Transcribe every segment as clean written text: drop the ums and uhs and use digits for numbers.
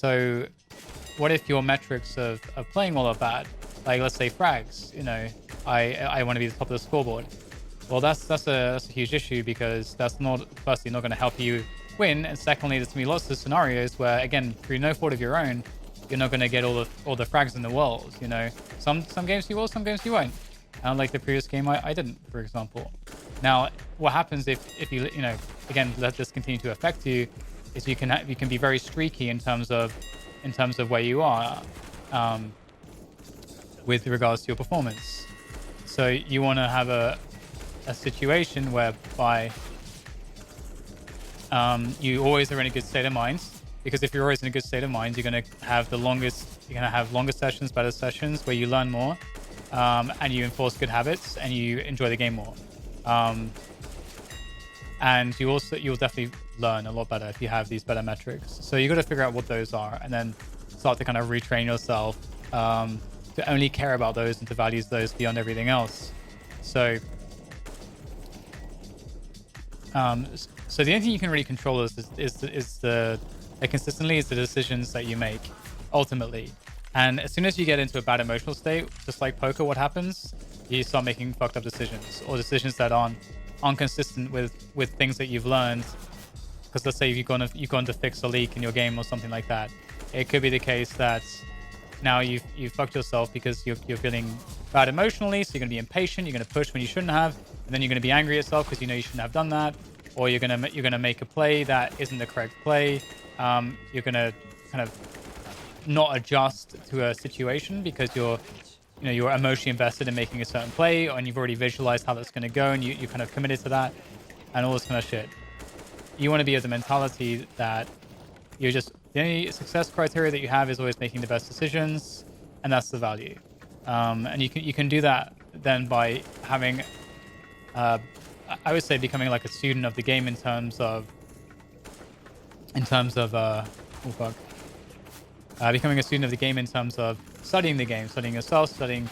So what if your metrics of playing well are bad? Like, let's say frags, I want to be the top of the scoreboard. Well, that's a huge issue, because that's not, firstly, not going to help you win, and secondly, there's going to be lots of scenarios where, again, through no fault of your own, you're not going to get all the frags in the world. Some games you will, some games you won't. And like the previous game, I didn't, for example. Now, what happens if you again, let this continue to affect you, is you can be very streaky in terms of where you are, with regards to your performance. So you want to have a situation whereby you always are in a good state of mind, because if you're always in a good state of mind, you're going to have longer sessions, better sessions, where you learn more, and you enforce good habits, and you enjoy the game more. And you'll definitely learn a lot better if you have these better metrics. So you got to figure out what those are, and then start to kind of retrain yourself to only care about those and to value those beyond everything else. So so the only thing you can really control is the consistently is the decisions that you make ultimately. And as soon as you get into a bad emotional state, just like poker, what happens? You start making fucked up decisions, or decisions that aren't consistent with things that you've learned. Because let's say you've gone to fix a leak in your game or something like that. It could be the case that now you've fucked yourself because you're feeling bad emotionally, so you're going to be impatient, you're going to push when you shouldn't have, and then you're going to be angry at yourself because you shouldn't have done that, or you're going to make a play that isn't the correct play. You're going to kind of not adjust to a situation because you're emotionally invested in making a certain play, and you've already visualized how that's going to go, and you kind of committed to that, and all this kind of shit. You want to be of the mentality that you're just, the only success criteria that you have is always making the best decisions, and that's the value. And you can do that then by having, I would say, becoming like a student of the game in terms of becoming a student of the game in terms of studying the game, studying yourself, studying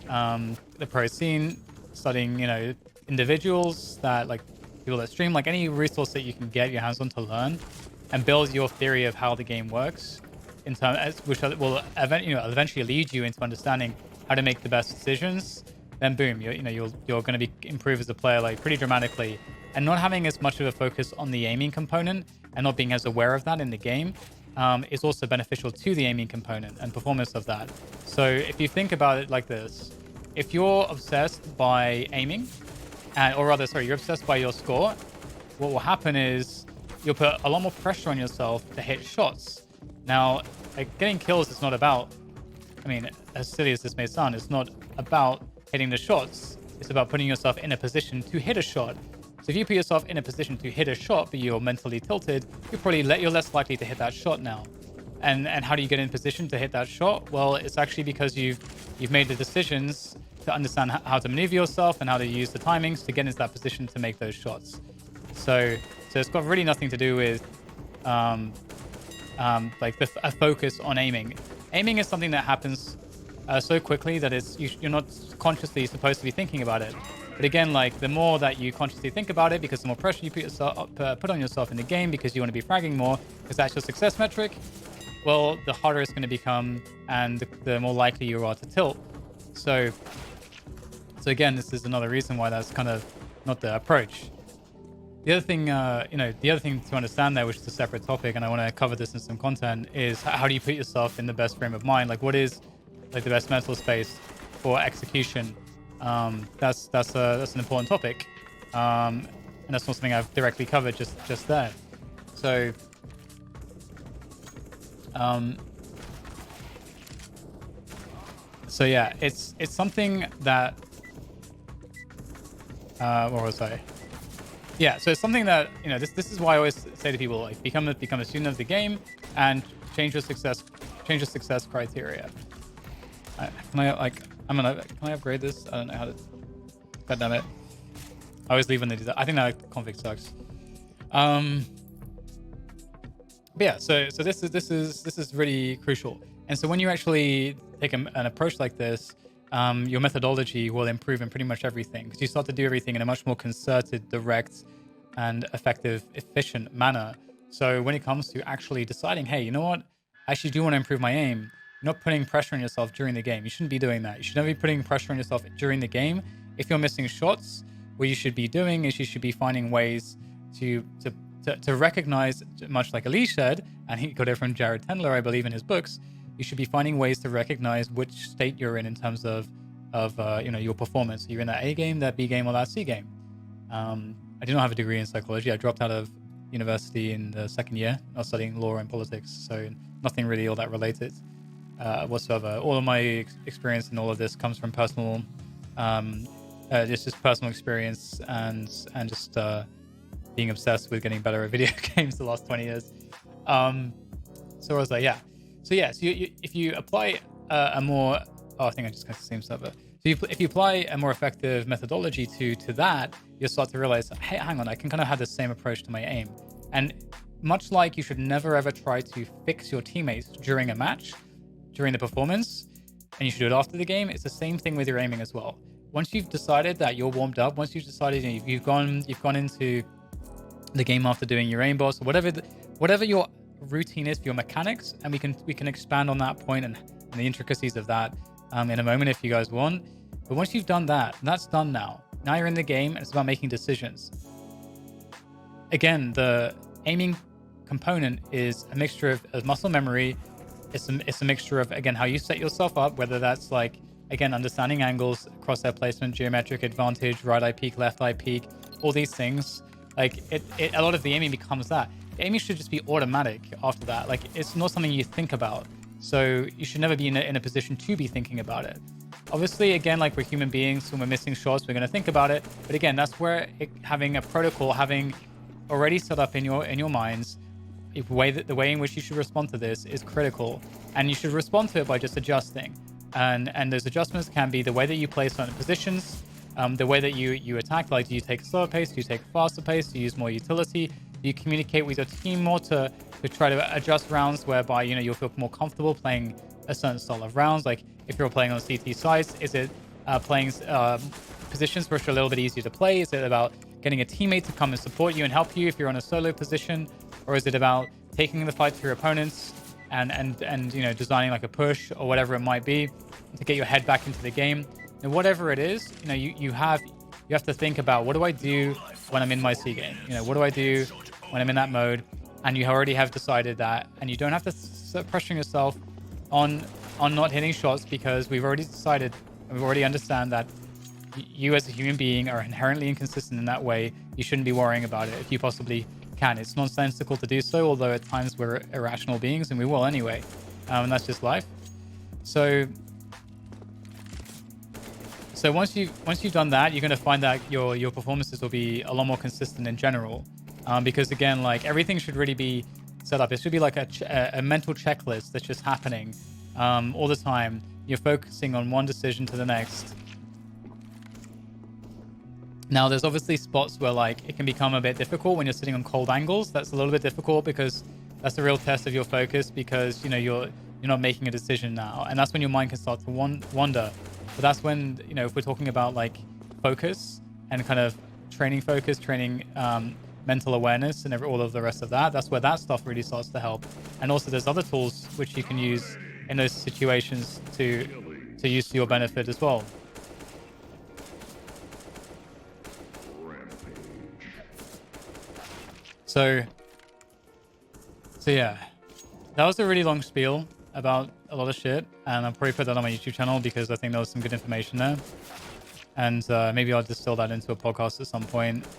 the pro scene, studying individuals that, like, people that stream, like any resource that you can get your hands on to learn and build your theory of how the game works, which will eventually lead you into understanding how to make the best decisions. Then boom, you're going to be improve as a player, like, pretty dramatically. And not having as much of a focus on the aiming component and not being as aware of that in the game is also beneficial to the aiming component and performance of that. So if you think about it like this, if you're obsessed by aiming, you're obsessed by your score, what will happen is you'll put a lot more pressure on yourself to hit shots. Now, like, getting kills is not about, as silly as this may sound, it's not about hitting the shots. It's about putting yourself in a position to hit a shot. So if you put yourself in a position to hit a shot, but you're mentally tilted, you're less likely to hit that shot now. And how do you get in position to hit that shot? Well, it's actually because you've made the decisions to understand how to maneuver yourself and how to use the timings to get into that position to make those shots. So it's got really nothing to do with a focus on aiming. Aiming is something that happens so quickly that you're not consciously supposed to be thinking about it. But again, like, the more that you consciously think about it, because the more pressure you put on yourself in the game, because you want to be fragging more, because that's your success metric, well, the harder it's going to become, and the more likely you are to tilt. So again, this is another reason why that's kind of not the approach. The other thing, to understand there, which is a separate topic, and I want to cover this in some content, is how do you put yourself in the best frame of mind? Like, what is, like, the best mental space for execution? That's an important topic, and that's not something I've directly covered just there. So, yeah, it's something that, what was I? Yeah, so it's something that, this is why I always say to people, like, become a student of the game and change your success criteria. Can I upgrade this? I don't know how to. God damn it! I always leave when they do that. I think that config sucks. But yeah, so this is really crucial. And so when you actually take an approach like this, your methodology will improve in pretty much everything, because you start to do everything in a much more concerted, direct, and effective, efficient manner. So when it comes to actually deciding, hey, you know what? I actually do want to improve my aim. You're not putting pressure on yourself during the game. You shouldn't be doing that. You should never be putting pressure on yourself during the game. If you're missing shots, what you should be doing is you should be finding ways to recognize, much like Ali said, and he got it from Jared Tendler, I believe, in his books. You should be finding ways to recognize which state you're in terms of your performance. You're in that A game, that B game, or that C game. I do not have a degree in psychology. I dropped out of university in the second year. I was studying law and politics, so nothing really all that related whatsoever. All of my experience in all of this comes from personal, just personal experience and just being obsessed with getting better at video games the last 20 years. So I was like, yeah. So if you apply a more, I think I just got the same server. So if you apply a more effective methodology to that, you'll start to realize, hey, hang on, I can kind of have the same approach to my aim. And much like you should never ever try to fix your teammates during a match, during the performance, and you should do it after the game, it's the same thing with your aiming as well. Once you've decided that you're warmed up, once you've decided you've gone into the game after doing your aim boss, or whatever your routine is for your mechanics, and we can expand on that point and the intricacies of that in a moment if you guys want. But once you've done that, that's done now. Now you're in the game, and it's about making decisions. Again, the aiming component is a mixture of muscle memory. It's a mixture of, again, how you set yourself up, whether that's like, again, understanding angles, crosshair placement, geometric advantage, right eye peak, left eye peak, all these things. Like a lot of the aiming becomes that. Aiming should just be automatic after that. Like, it's not something you think about. So you should never be in a position to be thinking about it. Obviously, again, like, we're human beings, when we're missing shots, we're going to think about it. But again, that's where having a protocol, having already set up in your minds, the way in which you should respond to this is critical. And you should respond to it by just adjusting. And those adjustments can be the way that you play certain positions, the way that you attack. Like, do you take a slower pace? Do you take a faster pace? Do you use more utility? Do you communicate with your team more to try to adjust rounds whereby you'll feel more comfortable playing a certain style of rounds? Like, if you're playing on CT sides, is it playing positions which are a little bit easier to play? Is it about getting a teammate to come and support you and help you if you're on a solo position? Or is it about taking the fight to your opponents and designing like a push or whatever it might be to get your head back into the game? And whatever it is, you have to think about, what do I do when I'm in my C game? What do I do when I'm in that mode? And you already have decided that, and you don't have to start pressuring yourself on not hitting shots, because we've already decided and we already understand that you as a human being are inherently inconsistent in that way. You shouldn't be worrying about it if you possibly can. It's nonsensical to do so, although at times we're irrational beings, and we will anyway. And that's just life. So once you've done that, you're going to find that your performances will be a lot more consistent in general. Because again, like, everything should really be set up. It should be like a mental checklist that's just happening all the time. You're focusing on one decision to the next. Now, there's obviously spots where, like, it can become a bit difficult when you're sitting on cold angles. That's a little bit difficult because that's a real test of your focus, because you're not making a decision now, and that's when your mind can start to wander. But that's when, if we're talking about like focus and kind of training focus, training mental awareness and all of the rest of that, that's where that stuff really starts to help. And also there's other tools which you can use in those situations to use to your benefit as well. So yeah, that was a really long spiel about a lot of shit, and I'll probably put that on my YouTube channel because I think there was some good information there. And maybe I'll distill that into a podcast at some point.